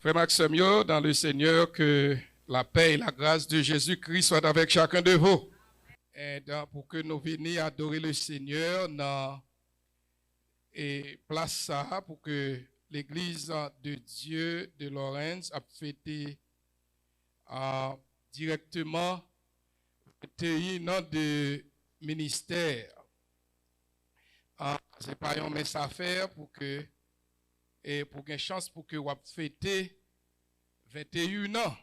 Frère Maxime, dans le Seigneur, que la paix et la grâce de Jésus-Christ soient avec chacun de vous. Et pour que nous venions adorer le Seigneur dans et place ça pour que l'Église de Dieu de Lawrence a fêté directement dans de ministère. C'est pas un message à faire pour que et pour une chance pour que vous fêter 21 ans.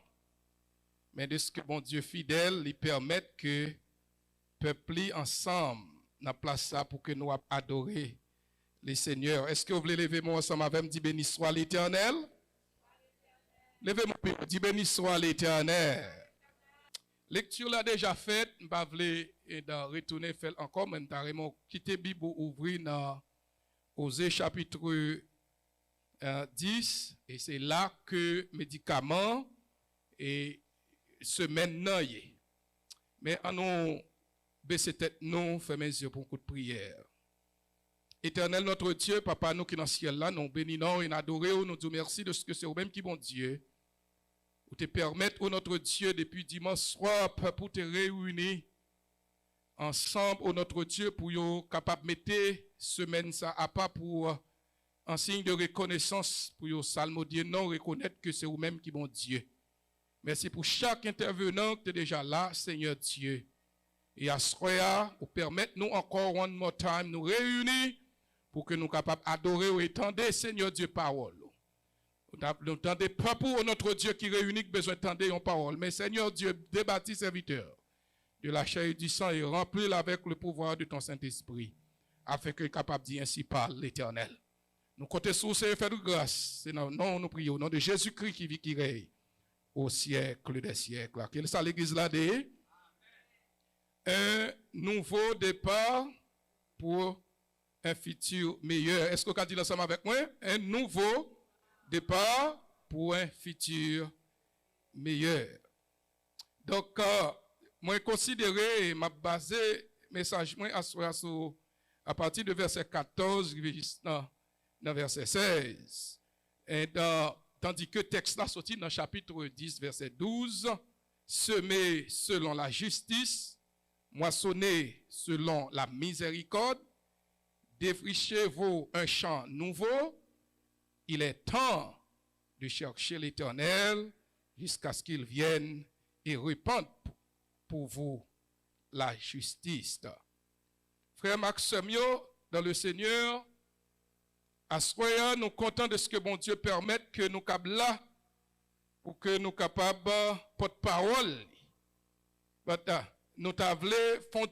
Mais de ce que bon Dieu fidèle, il permet que peuple ensemble n'a place ça pour que nous adorer les seigneurs. Est-ce que vous voulez lever moi ensemble avec me dire béni soit l'Éternel? Levez-moi, dis béni soit l'Éternel. Lecture là déjà faite, je vais retourner faire encore, mais je vais quitter la Bible ouvrir dans Osée chapitre 10, et c'est là que médicaments et semaine nan yé. Mais en nous baisser tête, nous fermer les yeux pour un coup de prière. Éternel notre Dieu, Papa, nous qui dans le ciel là, nous bénissons et nous adorons, nous disons merci de ce que c'est vous-même qui bon Dieu. Pour te permettre, notre Dieu, depuis dimanche soir, pour te réunir ensemble, notre Dieu, pour être capable de mettre semaine ça à pas pour en signe de reconnaissance, pour vous salmodier, non reconnaître que c'est vous-même qui bon Dieu. Merci pour chaque intervenant qui est déjà là, Seigneur Dieu. Et à ce moment, vous permettre nous encore one more time, nous réunir pour que nous soyons capables d'adorer et étendre, Seigneur Dieu, parole. Nous entendez pas pour notre Dieu qui réunit besoin d'entendre une parole, mais Seigneur Dieu, débattis serviteur de la chair et du sang et remplis avec le pouvoir de ton Saint-Esprit, afin que capable de dire ainsi par l'Éternel. Nous comptons sur ce fait de grâce. C'est non, nous prions au nom de Jésus-Christ qui vit, qui règne au siècle des siècles. Quelle est ça l'église là de? Un nouveau départ pour un futur meilleur. Est-ce que vous avez dit ensemble avec moi? Un nouveau départ pour un futur meilleur. Donc, moi, considéré et m'a basé message à partir de verset 14 dans verset 16. Et tandis que le texte là sorti dans chapitre 10, verset 12, semer selon la justice, moissonner selon la miséricorde, défrichez-vous un champ nouveau. Il est temps de chercher l'Éternel jusqu'à ce qu'il vienne et répande pour vous la justice. Frère Maxime, dans le Seigneur, à ce moment, nous sommes contents de ce que bon Dieu permette que nous sommes là pour que nous soyons capables de porte-parole. Nous t'avons font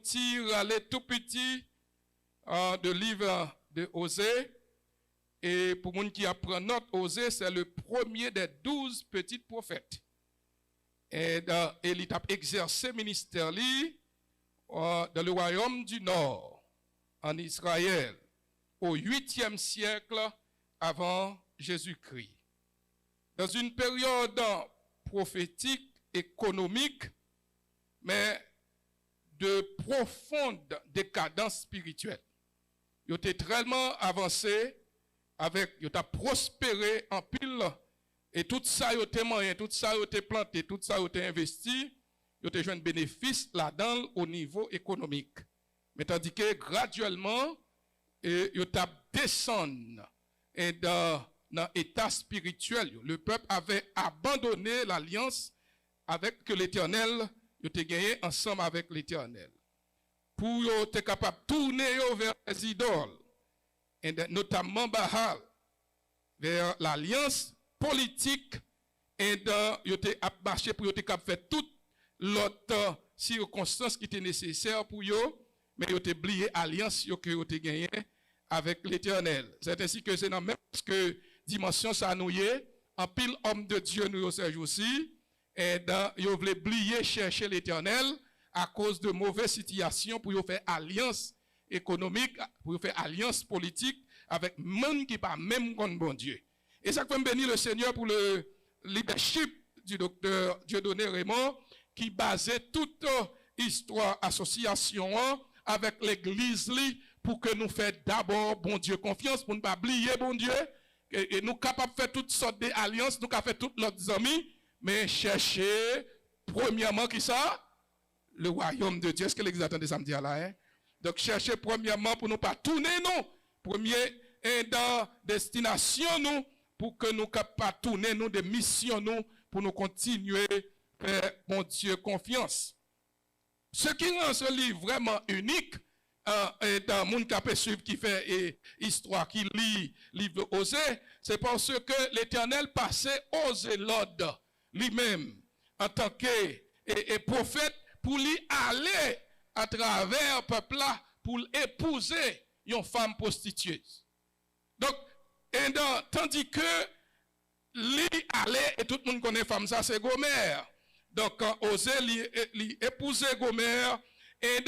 aller tout petit de livre de Osée. Et pour les gens qui apprennent notre Osée, c'est le premier des 12 petits prophètes. Et il a exercé ministère dans le royaume du Nord, en Israël, au 8e siècle avant Jésus-Christ. Dans une période prophétique, économique, mais de profonde décadence spirituelle. Il était tellement avancé, avec, il a prospéré en pile, et tout ça, il a moyen, tout ça, il a planté, tout ça, il a investi, il a joué un bénéfice là-dedans au niveau économique. Mais tandis que graduellement, il a descendu dans l'état spirituel. Le peuple avait abandonné l'alliance avec que l'Éternel, il a gagné ensemble avec l'Éternel. Pour être capable de tourner vers les idoles, et notamment Baal, vers l'alliance politique, et il a marché pour faire toute l'autre circonstance qui était nécessaire pour eux, mais il a oublié l'alliance que il a gagné avec l'Éternel. C'est ainsi que c'est dans même dimension ça nous y est, en pile homme de Dieu nous aussi, et il a oublié chercher l'Éternel à cause de mauvaises situations pour faire alliance économique, pour faire alliance politique avec monde qui pas même contre bon Dieu. Et ça fait bénir le Seigneur pour le leadership du docteur Dieudonné Raymond qui basait toute histoire, association avec l'église pour que nous fassions d'abord bon Dieu confiance, pour ne pas oublier bon Dieu, et nous capables de faire toutes sortes d'alliances, nous capables de faire toutes nos amis, mais chercher, premièrement, qui ça? Le royaume de Dieu. Est-ce que l'église attendait samedi là? Hein? Donc, chercher premièrement pour nous pas tourner, nous. Premier, et dans destination, nous, pour que nous ne pas tourner, nous, de mission, nous, pour nous continuer à faire, mon Dieu, confiance. Ce qui rend ce livre vraiment unique, et dans mon capé suivre qui fait histoire, qui lit livre Osée, c'est parce que l'Éternel passait Osée l'ordre lui-même en tant que prophète pour lui aller à travers le peuple là pour épouser une femme prostitueuse. Donc, tandis que lui allait, et tout le monde connaît femme ça, c'est Gomère. Donc, quand Osée lui épouser Gomère, et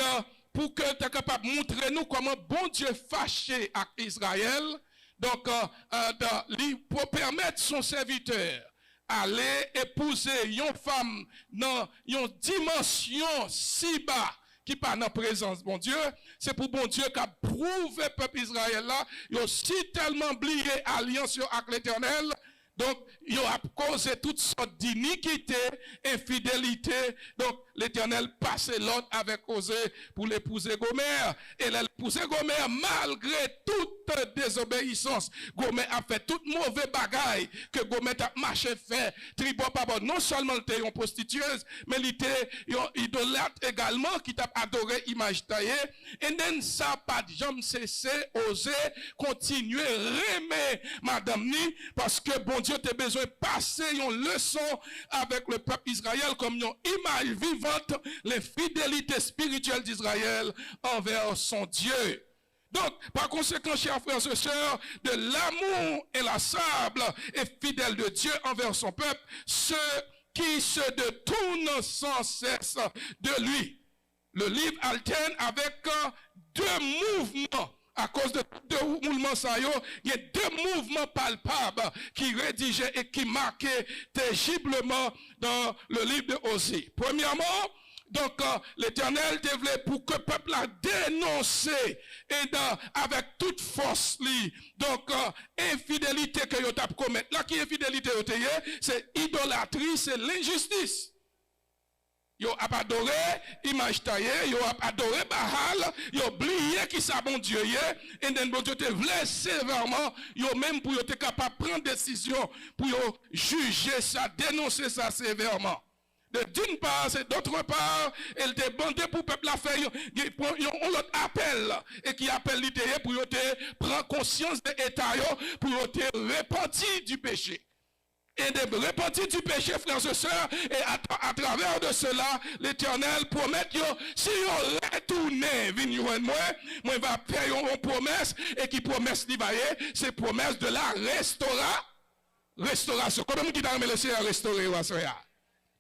pour que tu es capable de montrer nous comment bon Dieu fâché avec Israël, donc, pour permettre son serviteur aller épouser une femme dans une dimension si bas qui pas dans la présence de bon Dieu, c'est pour bon Dieu qu'a prouvé peuple Israël là, il a aussi tellement oublié alliance avec l'Éternel. Donc, il a causé toutes sortes d'iniquités, infidélité. Donc, l'Éternel passait l'ordre avec Osée pour l'épouser Gomère. Et l'épouser Gomère, malgré toute désobéissance, Gomère a fait toute mauvaise bagaille que Gomère a marché fait. Tribord, non seulement il était une prostitueuse, mais il était une idolâtre également qui t'a adoré image taillée. Et then ça pas de jamais cessé, Osée continuer, remettre Madame Ni, parce que bon Dieu a besoin de passer une leçon avec le peuple Israël comme une image vivante, les fidélités spirituelles d'Israël envers son Dieu. Donc, par conséquent, chers frères et sœurs, de l'amour inlassable et fidèle de Dieu envers son peuple, ceux qui se détournent sans cesse de lui. Le livre alterne avec deux mouvements. À cause de deux mouvements, il y a deux mouvements palpables qui rédigeaient et qui marquaient tangiblement dans le livre de Osée. Premièrement, donc l'Éternel devait pour que le peuple a dénoncé et avec toute force, donc infidélité que vous avez commis. Là qui est infidélité, c'est idolâtrie, c'est l'injustice. Yo a adoré image taillée, yo a adoré Baal, yo oublié qui ça bon Dieu est, et bon Dieu te voulait sévèrement, yo même pour yo te capable de prendre décision pour yo juger ça, dénoncer ça sévèrement. D'une part, c'est d'autre part, elle te bandé pour peuple la faire, on l'autre appel, et qui appelle l'idée pour yo te prendre conscience de l'état pour yo te repentir du péché. Et de repentir du péché, frères et sœurs, et à travers de cela, l'Éternel promet que si on retourne, moi va faire une promesse, et qui promesse c'est promesse de la restauration. Comment vous dites laisser restaurer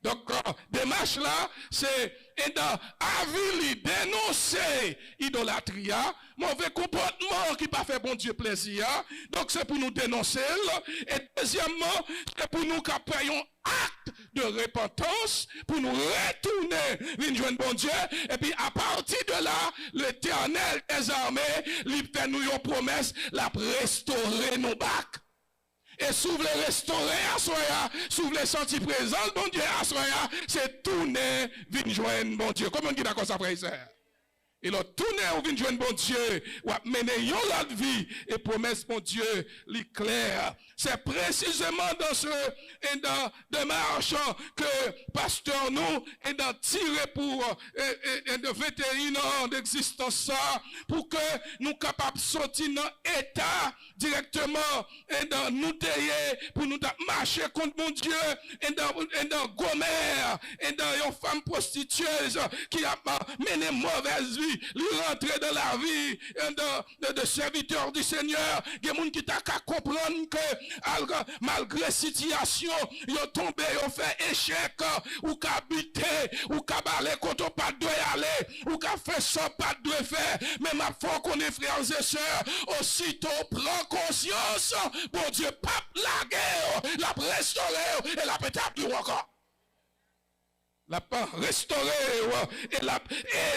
donc, démarche là, c'est dénoncer idolâtria, mauvais comportement qui pas fait bon Dieu plaisir. Donc, c'est pour nous dénoncer. Et deuxièmement, c'est pour nous faire un acte de repentance, pour nous retourner, venir bon Dieu. Et puis, à partir de là, l'Éternel des armées, il fait nous une promesse, la restaurer nos bacs. Et sous les restaurer à soya, sous les sentis présents, bon Dieu à soya, c'est tourner, venir joindre bon Dieu. Comment on dit d'accord ça, frère? Et le tourner ou venir joindre bon Dieu, ou mener une autre vie, et promesse bon Dieu, l'éclair. C'est précisément dans ce démarche que pasteur nous est dans tirer pour de 21 ans d'existence ça, pour que nous capables de sortir dans l'état directement et dans nous tailler pour nous marcher contre mon Dieu et dans Gomère et dans une femme prostitueuse qui a mené mauvaise vie, lui rentrer dans la vie de serviteur du Seigneur. Il y a des gens qui t'a qu'à comprendre que malgré la situation, ils ont tombé, ils ont fait échec, ou qu'à habiter, ou qu'à baler quand on pas doit aller, ou qu'à faire ça, pas doit faire. Mais ma foi qu'on est frères et sœurs, aussitôt prend conscience, bon Dieu, pas la guerre, la restaurer, et la pétable encore. La pas restauré et la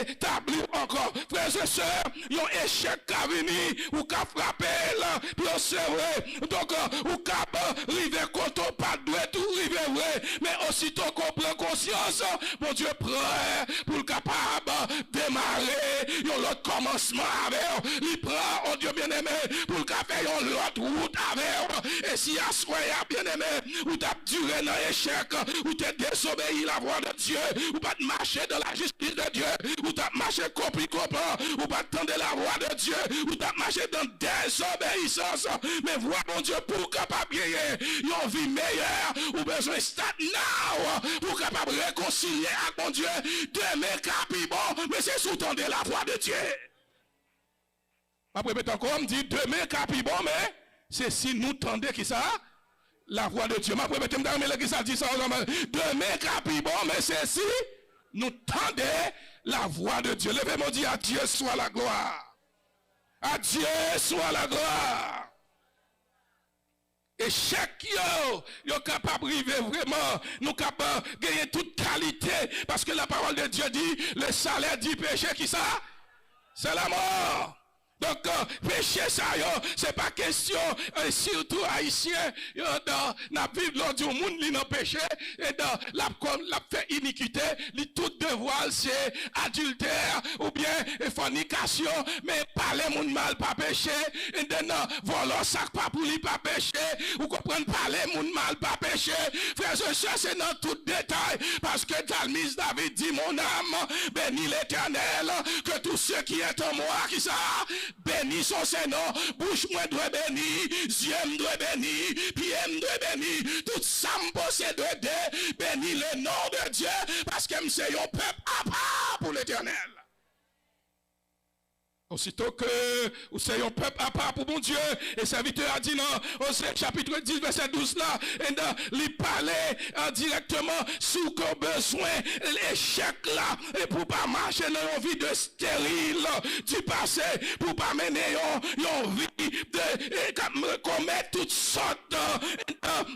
établi encore. Frères et sœurs, il y a un échec qui a venu ou qui a frappé là, puis c'est vrai. Donc, ou qui a rivé quand on pas doué tout rivé vrai. Mais aussitôt qu'on prend conscience, mon Dieu prêt pour le capable démarrer l'autre commencement avec. Il prend, oh Dieu bien-aimé, pour le faire l'autre route avec. Et si à soi, bien-aimé, ou t'as duré dans l'échec, ou t'es désobéi la voix de Dieu, ou pas de marcher dans la justice de Dieu, ou t'as marché comprend, ou pas tendre la voix de Dieu, ou t'as marché dans désobéissance, mais vois mon Dieu pour capable gagner une vie meilleure, ou besoin start now, pour capable réconcilier avec mon Dieu, demain capi bon, mais c'est sous tendre la voix de Dieu. Après, encore, on me dit demain capi bon, mais c'est si nous tendez qui ça? La voix de Dieu. Ma première qui ça dit ça. Demain capi bon, mais c'est si nous tendez la voix de Dieu. Levez-moi dire à Dieu soit la gloire. À Dieu soit la gloire. Et chaque yo capable de vivre vraiment, nous capable de gagner toute qualité. Parce que la parole de Dieu dit, le salaire du péché qui ça? C'est la mort. Donc, péché ça, c'est pas question, surtout haïtien, dans la vie de l'autre monde, il n'a péché, et dans la fait iniquité, tout devoir c'est adultère, ou bien fornication, mais parler mon mal pas péché, et dans voler sac pas pour lui pas péché, ou comprendre parler mon mal pas péché, frères et sœurs, c'est dans tout détail, parce que Talmis David dit, mon âme, bénis l'Éternel, que tous ceux qui est en moi, qui ça, béni son Seigneur, bouche moi doit béni, yeux me doit béni, pied me doit béni, tout ça me possède de béni le nom de Dieu, parce que c'est un peuple à part pour l'Éternel. Aussitôt que vous soyez un peuple à part pour mon Dieu, et serviteur a dit dans Osée chapitre 10, verset 12 là, et il parlait directement sous qu'on besoin, l'échec là, et pour pas marcher dans une vie de stérile du passé, pour pas mener une vie de commettre toutes sortes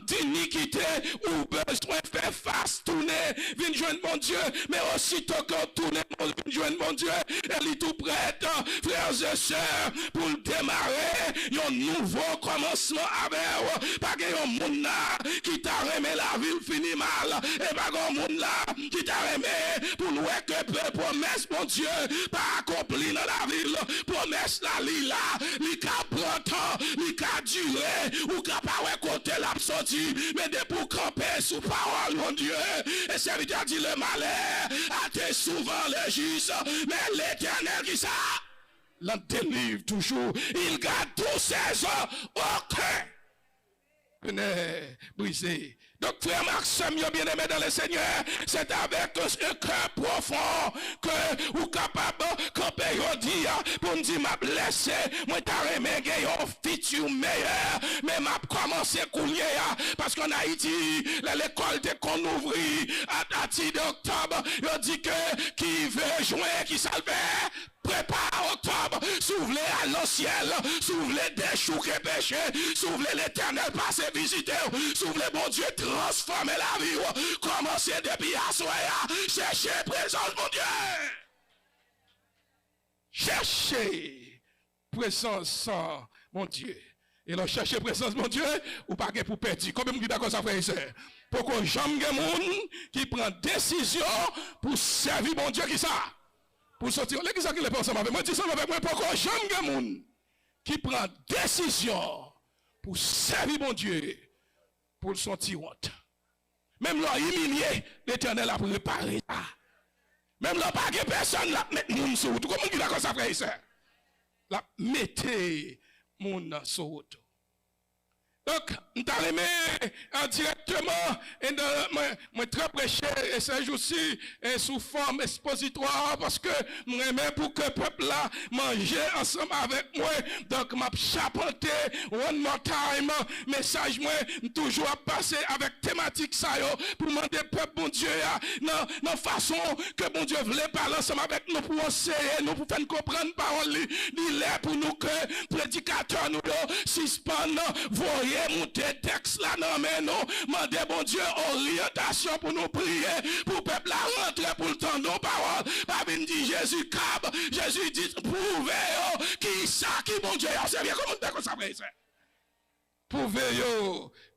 d'iniquités, ou besoin de faire face, tourner, venir joindre mon Dieu, mais aussitôt qu'on tourne, venir joindre mon Dieu, elle est tout prête. Frères et sœurs, pour démarrer un nouveau commencement avec pas un monde là qui t'a remis la ville fini mal, et pas un monde là qui t'a remis pour nous que peu promesse mon Dieu pas accompli dans la ville, promesse la li là, li ka prend temps, li ka durer, ou ka pas côté l'absorti, mais de pour camper sous parole mon Dieu, et serviteur dit le malheur a été souvent le juste, mais l'Éternel qui ça l'en délivre toujours. Il garde tous ses ans au cœur. Venez briser. Donc, frère Maxime, bien aimé dans le Seigneur, c'est avec un cœur profond que vous êtes capable, quand on dit, pour nous dire, m'a blessé, moi, t'as aimé, un futur meilleur, mais m'a commencé à couler, parce qu'en Haïti, l'école de qu'on ouvrit, à 10 d'octobre, il dit que qui veut jouer, qui salve, prépare octobre, s'ouvre à l'ancien, s'ouvre des choux qui péché, s'ouvre l'Éternel passer visiter, s'ouvre bon Dieu transformer la vie, commencez depuis à soya, cherchez présence mon Dieu. Cherchez présence mon Dieu. Et là, cherchez présence mon Dieu, ou pas pour perdre. Combien de d'accord ça frère et sœur? Pour qu'on jamais monde qui prend décision pour servir mon Dieu qui ça? Pour sortir, les gens qui les pensent avec moi, disent avec moi, pourquoi jamais un monde qui prend décision pour servir mon Dieu, pour le sortir honte. Même là, humilié, l'Éternel a préparé ça. Même là, pas de personne là, mettre mon sur route. Comment il a comme ça, frère et sœur? La mettez mon sur route. Donc, nous avons directement, et moi très prêché, et ce jour-ci, sous forme expositoire, parce que nous aimons pour que le peuple là mange ensemble avec moi. Donc, m'a chapeauté, one more time, message moi, toujours à passer avec thématique ça, pour demander peuple, bon Dieu, dans façon que bon Dieu voulait parler ensemble avec nous, pour enseigner, nous, pour faire comprendre parole, il est pour nous que prédicateur nous, suspend, voyez, monter texte là non mais non, mandez bon Dieu orientation pour nous prier, pour peuple la rentrer pour le temps nos paroles. Pas venir dire Jésus cab, Jésus dit prouvez qui ça qui bon Dieu, c'est bien comment d'accord ça frère. Prouvez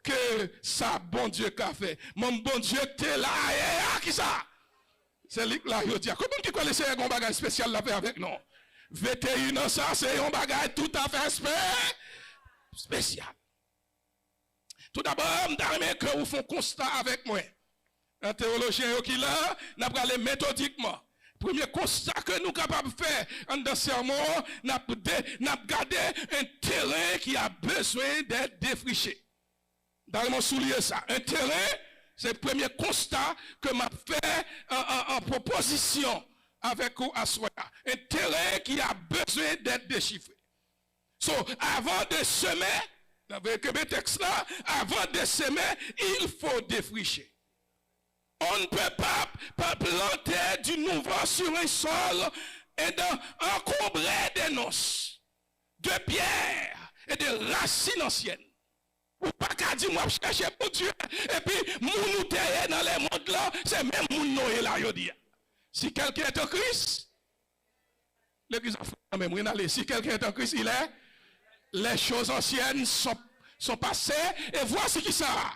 que ça bon Dieu qu'a fait. Mon bon Dieu t'es là et qui ça? C'est lui là yo dit. Comment qui connaissait un bagage spécial là faire avec nous? 21 ans ça c'est un bagage tout à fait spécial. Tout d'abord, je que vous faites constat avec moi. Un théologien qui là, n'a pas parlé méthodiquement. Premier constat que nous sommes capables de faire dans ce sermon, nous avons gardé un terrain qui a besoin d'être défriché. Dans mon soulier ça. Un terrain, c'est le premier constat que m'a fait en proposition avec vous à soi. Un terrain qui a besoin d'être déchiffré. So, avant de semer, avec le texte là, avant de semer, il faut défricher. On ne peut pas planter du nouveau sur un sol et encombrer des noces, de pierres et de racines anciennes. Ou pas qu'à dire, moi, je cherche pour Dieu. Et puis, nous terre dans les mondes là, c'est même mon Noé là, je dis. Si quelqu'un est en Christ, l'église en même, si quelqu'un est en Christ, il est. Les choses anciennes sont passées et voici qui ça.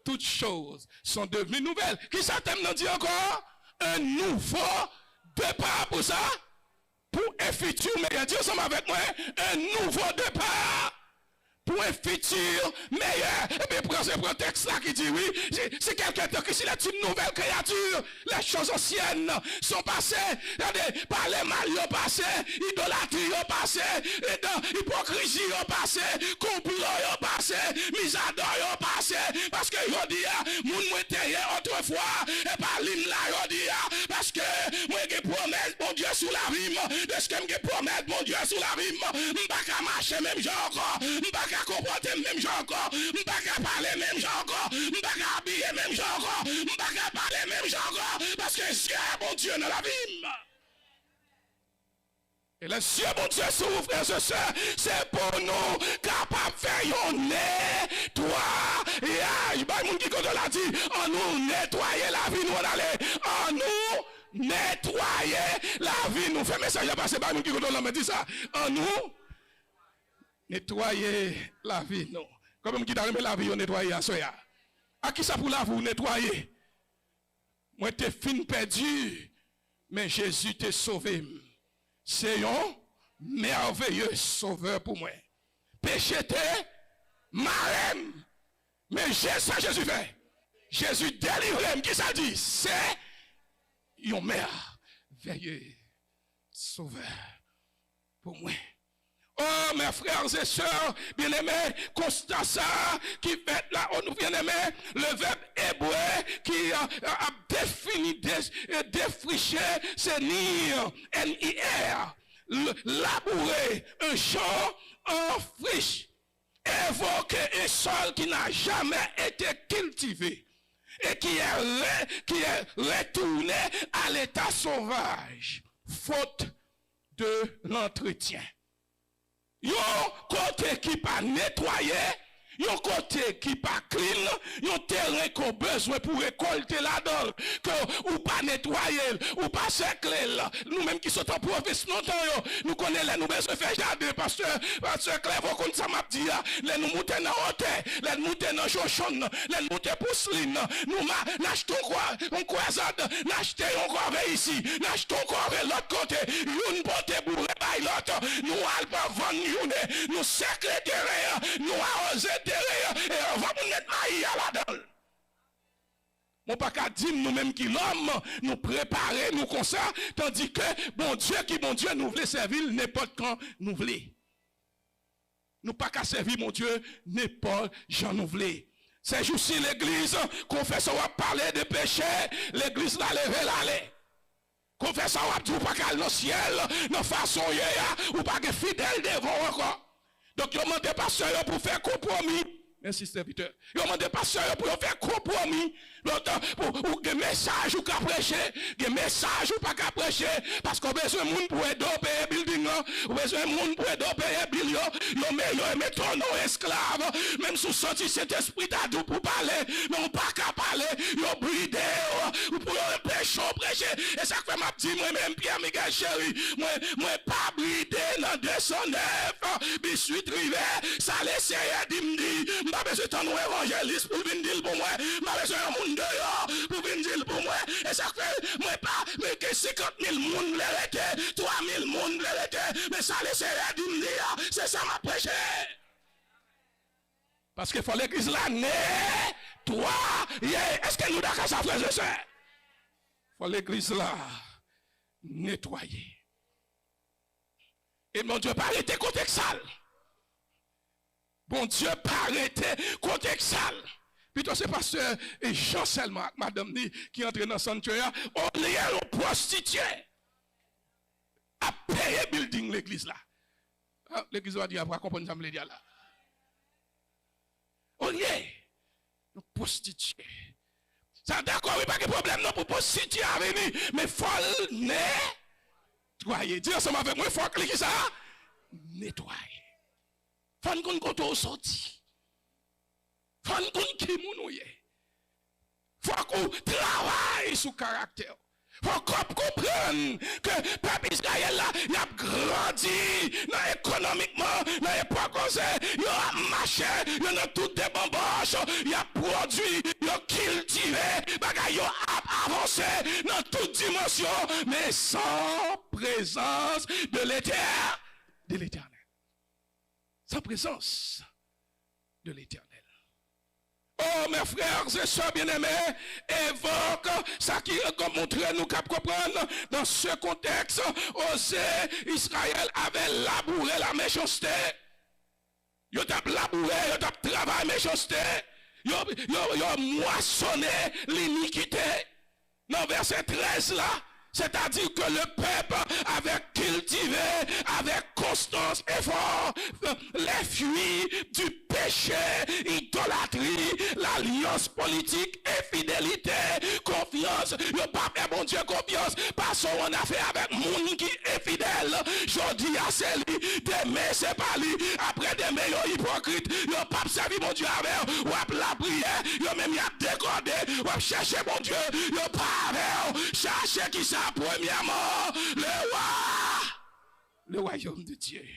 Toutes choses sont devenues nouvelles. Qui ça t'aime nous dit encore? Un nouveau départ pour ça? Pour un futur meilleur. Dis ensemble avec moi. Un nouveau départ. Pour un futur meilleur. Et puis prends ce texte là qui dit oui. Si quelqu'un te dit c'est une nouvelle créature, les choses anciennes sont passées. Regardez, par les mal passé, idolâtrie passé, hypocrisie passé, complot passé, misador passé. Parce que je dis, mon moitié autrefois, et par l'hymne là, je dis, parce que moi j'ai promesse mon Dieu sous la rime, de ce que je promesse mon Dieu sous la rime, je ne vais pas marcher même genre encore, je ne vais pas comporter même genre encore, je ne vais pas parler même genre encore, je ne vais pas habiller même genre encore, je ne vais pas parler même genre encore, parce que Dieu est mon Dieu dans la vie. Et le ciel, mon Dieu, s'ouvre, frères et sœurs, c'est pour nous capables de faire un nettoyage. Il y a des gens qui l'a dit, on nous nettoyer la vie, nous allons, on nous nettoyer la vie. Nous faisons message à passer par nous qui l'a dit ça. On nous nettoyer la vie, non. Comme qui t'a remis la vie, on nettoyer à soya. À qui ça pour la vous nettoyer? Moi, t'es fin perdu, mais Jésus t'a sauvé. C'est un merveilleux sauveur pour moi. Péché t'es marème. Mais j'ai ça Jésus fait. Jésus délivre, qui ça dit? C'est un merveilleux sauveur pour moi. Oh, mes frères et sœurs, bien-aimés, constat ça qui fait là, on nous bien-aimés, le verbe hébreu qui a défini, défriché, c'est nir, N-I-R, labourer un champ en friche, évoquer un sol qui n'a jamais été cultivé et qui est retourné à l'état sauvage, faute de l'entretien. Yon côté qui pas nettoyé, yon côté qui pas clean, yon terrain qu'on besoin pour récolter là-dedans, que ou pas nettoyer, ou pas sécler. Nous même qui sommes en province longtemps, nous connaissons nous besoin faire jardin, pasteur Claire, vous connaissez ça m'a dit, les nous monter dans hauteur, les nous monter dans chochon, les nous monter pousseline, nous n'achetons quoi, on croisade, n'achetons encore ici, n'achetons encore l'autre côté, une porte bourrée par l'autre, nous allons vendre, nous sécler terrain, nous arroser terrain, et on va nous mettre là-dedans. Mon pas qu'à dire nous-mêmes qui l'homme, nous préparer, nous comme ça, tandis que bon Dieu nous voulait servir n'importe quand nous voulons. Nous pas qu'à servir mon Dieu n'importe quand nous voulons. C'est juste si l'église, confesseur va parler de péché, l'église la lever l'aller. Confesseur va dire pas qu'à le ciel, de façon ou pas que fidèle devant encore. Donc, il m'a pasteur pour faire compromis. Merci, serviteur. Ils ont demandé pasteur pour faire compromis. Pour des messages ou qu'à prêcher, des messages ou pas qu'à prêcher. Parce qu'on a besoin de monde pour aider à payer building. On a besoin de monde pour aider à payer bill. Ils mettent ton nom esclave. Même sous sorti cet esprit d'adou pour parler. Mais on pas qu'à parler. Ils ont bridé. Ou pour prêcher. Et ça fait ma petite, moi-même, Pierre Miguel chéri. Moi, pas bridé dans 209. Biscuit rivé. Ça laisse dire. Pas besoin de ton évangéliste pour venir dire pour moi. Pas besoin de monde dehors pour venir dire pour moi. Et ça fait, moi pas, mais que 50 000 monde l'arrêter, 3 000 monde l'arrêter. Mais ça laisse dire, c'est ça m'a prêché. Parce qu'il faut l'église là, toi, est-ce que nous d'accord ça, frères et sœurs? Il faut l'église là, nettoyer. Et mon Dieu, pas arrêter côté sale. Bon Dieu, pas arrêter côté sale. Plutôt c'est pasteur Jean seulement, madame ni, qui entre dans le sanctuaire, on lié aux prostituées. À payer building l'église là. Ah, l'église va dire, après comprendre ça, me le dire là. On lié aux prostituées. Ça d'accord, oui, pas de problème non pour prostituer à venir, mais il faut nettoyer. Dis ensemble avec moi, il faut que l'église ça nettoyer. Faut qu'on koto sorti. Faut qu'on qui mounouye. Faut qu'on travaille sur caractère. Faut qu'on comprenne que le peuple Israël là, il a grandi économiquement, dans l'époque où il a marché, il a toutes des bamboches, il a produit, il a cultivé, il a avancé dans toutes dimensions, mais sans présence de l'Éternel. Sans présence de l'Éternel. Oh, mes frères et sœurs bien-aimés, évoque ça qui montre nous qu'à comprendre dans ce contexte, Osée, Israël avait labouré la méchanceté. Il a labouré, il a travaillé la méchanceté. Il a moissonné l'iniquité. Dans verset 13 là, c'est-à-dire que le peuple avait cultivé avec constance et effort les fruits du péché, idolâtrie, l'alliance politique, infidélité, confiance. Le pape est bon Dieu confiance parce qu'on a fait avec monde qui est fidèle. Je dis à celui, demain c'est pas lui, après demain il est hypocrite. Le pape servi mon Dieu avec, ou à la prière, il même y a décodé, ou à chercher mon Dieu, le pape chercher qui ça premièrement, le royaume de Dieu.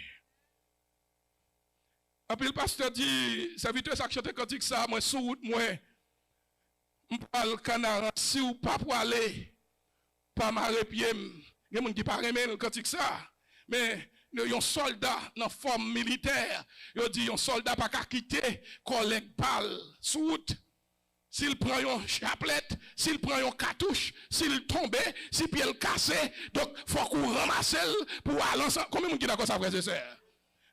Après le pasteur dit, serviteur ça chante quand dit ça, moi sous route moi, m'parle canard si ou pas pour aller, pas marrer pied, il y a monde qui pas aimer quand dit ça, mais un soldat dans forme militaire, il dit un soldat pas qu'à quitter collègue balle sous route. S'il prend une chaplette, s'il prend une cartouche, s'il tombe, si pied cassé, donc faut qu'on ramasse pour aller ensemble. Combien de monde qui d'accord ça, frères et sœurs?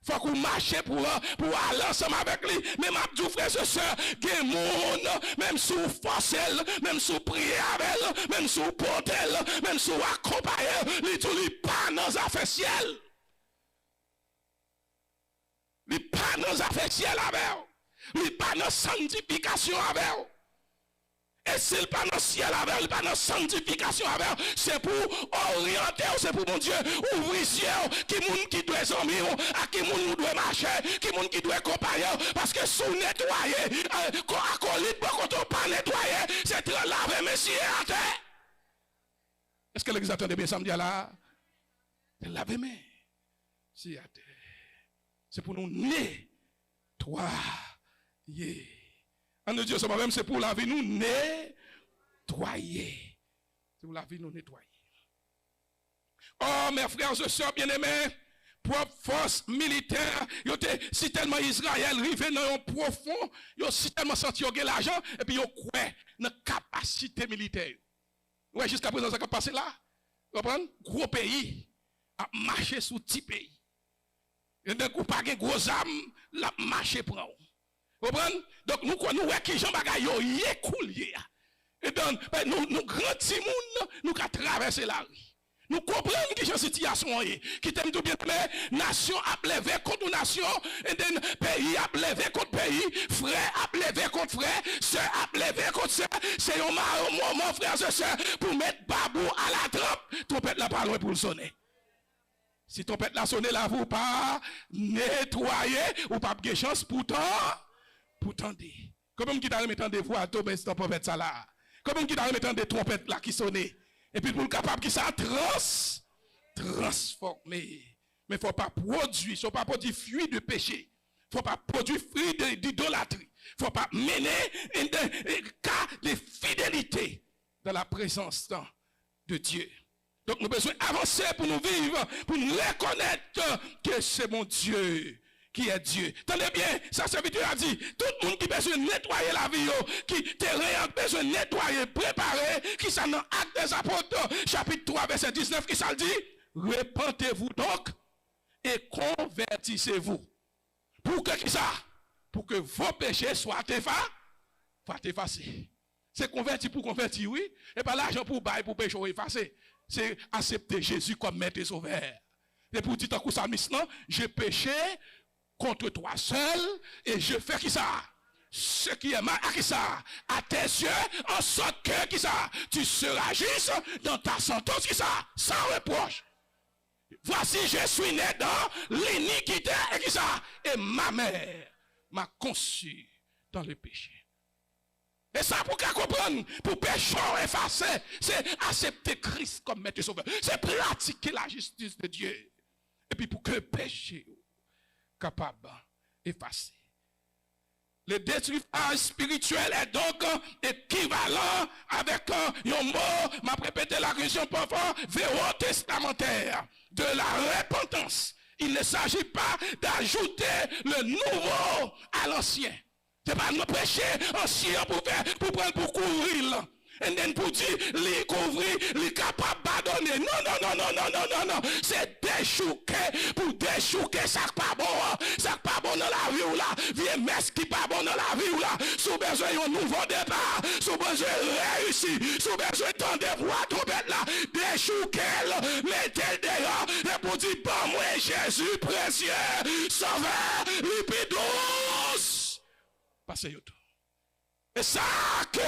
Faut qu'on marche pour aller ensemble avec lui. Même Abdou, frères et sœurs, des monde, même sous forcelle, même sous prier avec, même sous portel, même sous accompagner, les tout les pas dans les affaires ciel. Les pas dans les affaires ciel avec, les pas dans la sanctification avec. Et s'il pas dans le ciel avec, il pas dans la sanctification avec, c'est pour orienter, c'est pour mon Dieu, ouvrir ciel, qui moun qui doit s'emmener, à qui moun doit marcher, qui moun qui doit accompagner, parce que sous nettoyer, acolyte, quand on pas nettoyer, c'est très laver messieurs à terre. Est-ce que l'église attendait bien samedi là? C'est laver mes si à terre. C'est pour nous nettoyer. En Dieu, même c'est pour la vie nous nettoyer. C'est pour la vie nous nettoyer. Oh, mes frères et sœurs bien-aimés, propre force militaire, si tellement Israël arrivé dans un profond, si tellement senti l'argent, et puis ils croient dans la capacité militaire. Ouais, jusqu'à présent, ça a passé là. Vous comprenez? Gros pays, a marché sous petit pays. Et d'un coup, pas de gros âmes, la marché pour eux. Vous comprenez? Donc, nous voyons que Jean Bagay est cool. Et donc, nous, grands petits monde, nous avons traversé la rue. Nous comprenons que la situation est, qui t'aime tout bien, mais nation a levé contre nation, et pays a levé contre pays, frère a levé contre frère, sœur a levé contre sœur, c'est un moment, frère et sœur, pour mettre babou à la trappe, trompette la pas loin pour le sonner. Si trompette la sonner là, vous pas nettoyer, ou pas de chance, pourtant, dire. Comment qui t'a remis des voix à tomber cette prophète ça là? Comment qui t'a remis des trompettes là qui sonnaient? Et puis pour le capable qui ça transformer. Mais il ne faut pas produire, faut pas produire fruit de péché. Il ne faut pas produire fruit d'idolâtrie. Il ne faut pas mener un cas de fidélité dans la présence de Dieu. Donc nous avons besoin d'avancer pour nous vivre, pour nous reconnaître que c'est mon Dieu qui est Dieu. Tenez bien, sa serviteur a dit, tout le monde qui a besoin de nettoyer la vie, qui a besoin de nettoyer, préparer, qui s'en dans Actes des Apôtres, chapitre 3, verset 19, qui s'en dit, repentez-vous donc et convertissez-vous. Pour que ça? Pour que vos péchés soient effacés. C'est converti pour convertir, oui. Et pas l'argent pour bailler pour péché effacer. C'est accepter Jésus comme maître et sauveur. Et pour dire tant que ça, maintenant, j'ai péché contre toi seul, et je fais qui ça? Ce qui est mal à qui ça? À tes yeux, en sorte que qui ça? Tu seras juste dans ta sentence qui ça? Sans reproche. Voici, je suis né dans l'iniquité, et qui ça? Et ma mère m'a conçu dans le péché. Et ça, pour qu'elle comprenne, pour péché effacer, c'est accepter Christ comme maître et sauveur. C'est pratiquer la justice de Dieu. Et puis pour que le péché capable d'effacer. Le détruisage spirituel est donc équivalent avec un mot, m'a répété la question parfois, véro-testamentaire, de la repentance. Il ne s'agit pas d'ajouter le nouveau à l'ancien. Ce n'est pas nous prêcher ancien pour couvrir. Et then pour dire, les couvrir, les capables d'abandonner. Non. C'est déchouquer pour déchouquer ça pas bon. Ça pas bon dans la vie ou là. Viens messe qui pas bon dans la vie ou là. Sous besoin d'un nouveau départ. Sous besoin de réussir. Sous besoin de des voix trompette là. Déchouquer, mettez dehors. Et pour dire, pas moi Jésus précieux. Sauveur, lipidous. Passez tout. Et ça que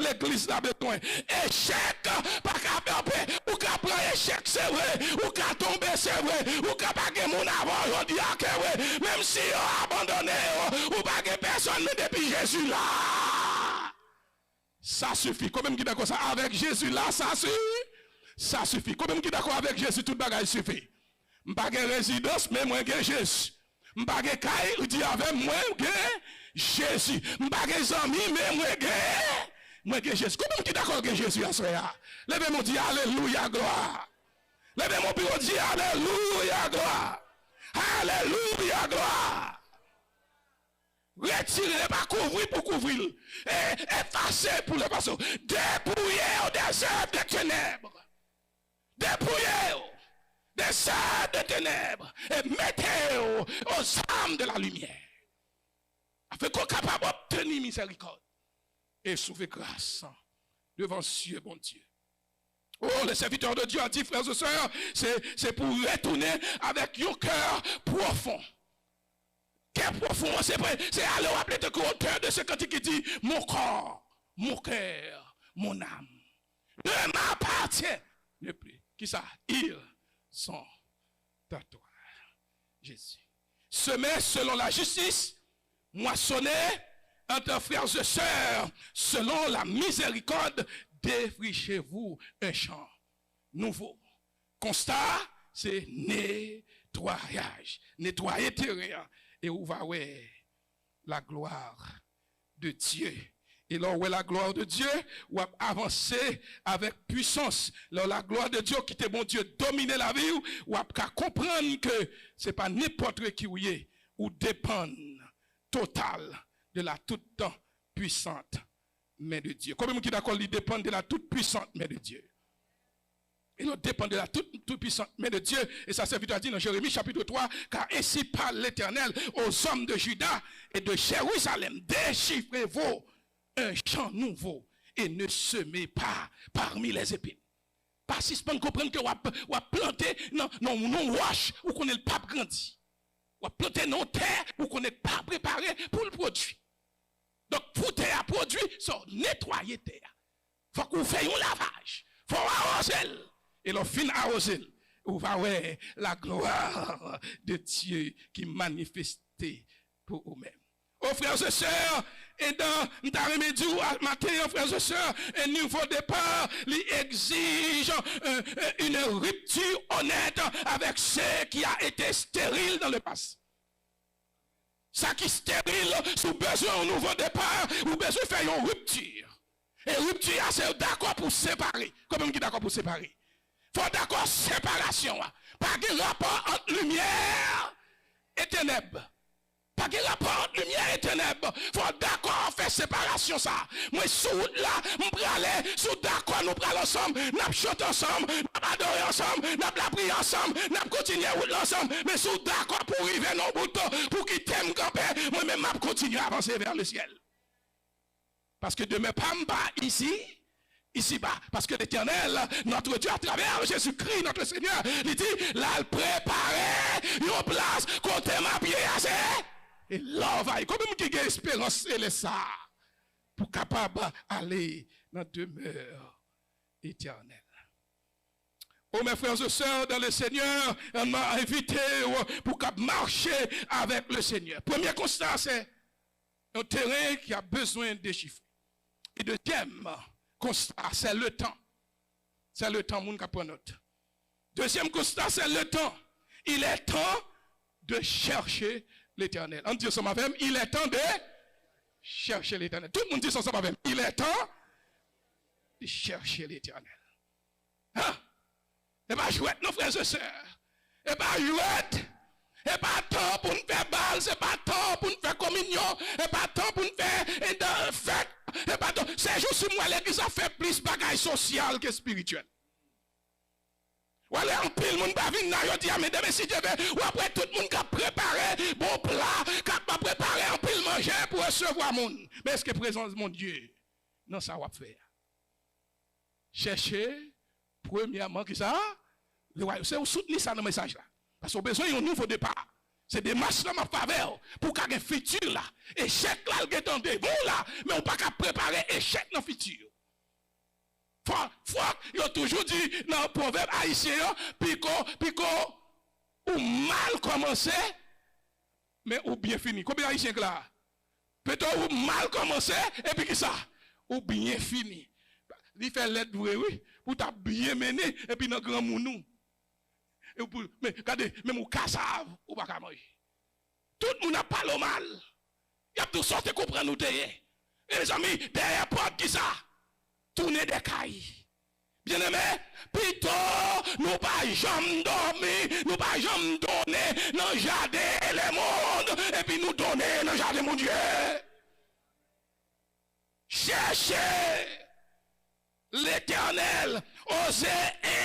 l'église a besoin. Échec, pas qu'à faire, ou qu'à prendre échec, c'est vrai, ou qu'à tomber, c'est vrai, ou qu'à pas que mon avant, on dit que oui, même si on a abandonné, ou pas que personne, mais depuis Jésus là. Ça suffit. Combien qui d'accord ça avec Jésus là, ça suffit? Ça suffit. Combien qui d'accord avec Jésus, tout bagage suffit. M'pas que résidence, mais moi que Jésus. M'pas que caille, ou dit avec moi que Jésus. M'pas que amis, mais moi que Jésus. Comment tu es d'accord avec Jésus à ce moment? Levez-moi dit alléluia gloire. Levez-moi pour dire alléluia gloire. Alléluia gloire. Retirez pas couvrir pour couvrir. Et effacer pour le passé. Dépouiller au désert des ténèbres. Dépouiller des serres de ténèbres. Et mettez aux âmes de la lumière. Afin qu'on soit capable d'obtenir miséricorde et sauver grâce devant Dieu, bon Dieu. Oh, le serviteur de Dieu a dit, frères et sœurs, c'est pour retourner avec un cœur profond. Cœur profond, c'est aller rappeler de l'auteur de ce cantique qui dit, mon corps, mon cœur, mon âme ne m'appartient ne plus. Qui ça? Ils sont à toi, Jésus. Semer selon la justice, moissonner entre frères et sœurs, selon la miséricorde, défrichez-vous un champ nouveau. Constat, c'est nettoyage. Nettoyer terrain. Et où va la gloire de Dieu. Et là où est la gloire de Dieu, ou avancer avec puissance. Là, la gloire de Dieu qui était bon Dieu dominer la vie, ou à comprendre que ce n'est pas n'importe qui ou dépend total de la toute puissante main de Dieu. Combien qui d'accord, il dépend de la toute puissante main de Dieu. Il dépend de la toute puissante main de Dieu. Et ça serviteur a dit dans Jérémie chapitre 3, car ainsi parle l'Éternel aux hommes de Juda et de Jérusalem. Déchiffrez-vous un champ nouveau et ne semez pas parmi les épines. Pas si on comprendre que ou planter non roche ou qu'on est le pape grandi. Ou planter non terre ou qu'on n'est pas préparé pour le produit. Donc pour terre produit, ça nettoyer terre. Faut qu'on fasse un lavage. Faut arroser. Et l'on fin arroser. Ou va voir la gloire de Dieu qui manifestait pour vous-même. Oh frères et sœurs, et dans le matin, frères et sœurs, un nouveau départ, il exige une rupture honnête avec ce qui a été stérile dans le passé. Ça qui est stérile, sous besoin d'un nouveau départ, ou besoin de faire une rupture. Et rupture, c'est d'accord pour séparer. Comment on dit d'accord pour séparer? Il faut d'accord séparation. Pas de rapport entre lumière et ténèbres. Pas de rapport entre lumière et ténèbres. Il faut d'accord faire séparation ça. Moi, sous là, je vais aller, sous d'accord, nous prenons ensemble, nous chantons ensemble, nous adorons ensemble, nous prions ensemble, nous continuons ensemble. Mais sous d'accord pour arriver dans le bout, pour quitter mon campé, moi-même, je continue à avancer vers le ciel. Parce que demain, pas ici. Ici-bas, parce que l'Éternel, notre Dieu, à travers Jésus-Christ, notre Seigneur, il dit, là, il prépare une place côté ma pied assez. Et là, va, comme qui a espérance, c'est ça, pour capable aller dans la demeure éternelle. Oh, mes frères et sœurs, dans le Seigneur, on m'a invité pour marcher avec le Seigneur. Premier constat, c'est un terrain qui a besoin de chiffres. Et deuxième constat, c'est le temps. C'est le temps, moun ka prend note. Deuxième constat, c'est le temps. Il est temps de chercher l'Éternel. On dit ça avec il est temps de chercher l'Éternel. Tout le monde dit ça avec il est temps de chercher l'Éternel. Hein? Et pas jouer, nos frères et sœurs. Et pas jouer. Et pas temps pour nous faire balle, c'est pas temps pour nous faire communion, et pas temps pour nous faire fête. Et pas temps. C'est juste moi l'église a fait plus bagaille sociale que spirituelle. Ou alors en pile monde pas venir là, dit mais demain si Dieu veut, ou après tout le monde qui a préparé bon plat, qui a préparé en pile manger pour recevoir monde. Mais est-ce que présence mon Dieu non ça va faire. Chercher premièrement qui ça c'est soutenir ça dans le message là. Parce qu'on a besoin d'un nouveau départ. C'est des marches dans ma faveur pour qu'il y ait un futur là. Échec là, il est en devant là, mais on ne peut pas préparer échec dans le futur. Il a toujours dit dans le proverbe haïtien, pico, ou mal commencé, mais ou bien fini. Combien haïtien là? Peut-être ou mal commencé, et puis qui ça? Ou bien fini. Il fait l'aide, oui, pour t'as bien mené, et puis dans grand mounou. Mais regardez, même au cassave, ou pas qu'à manger. Tout le monde a parlé mal. Il y a tout sortes de comprendre nous derrière. Et les amis, derrière porte qui ça? Tourner des cailles. Bien aimé, plutôt, nous pas jamais dormir, nous pas jamais donner dans le jardin le monde, et puis nous donner dans le jardin mon Dieu. Cherchez l'Éternel. Osez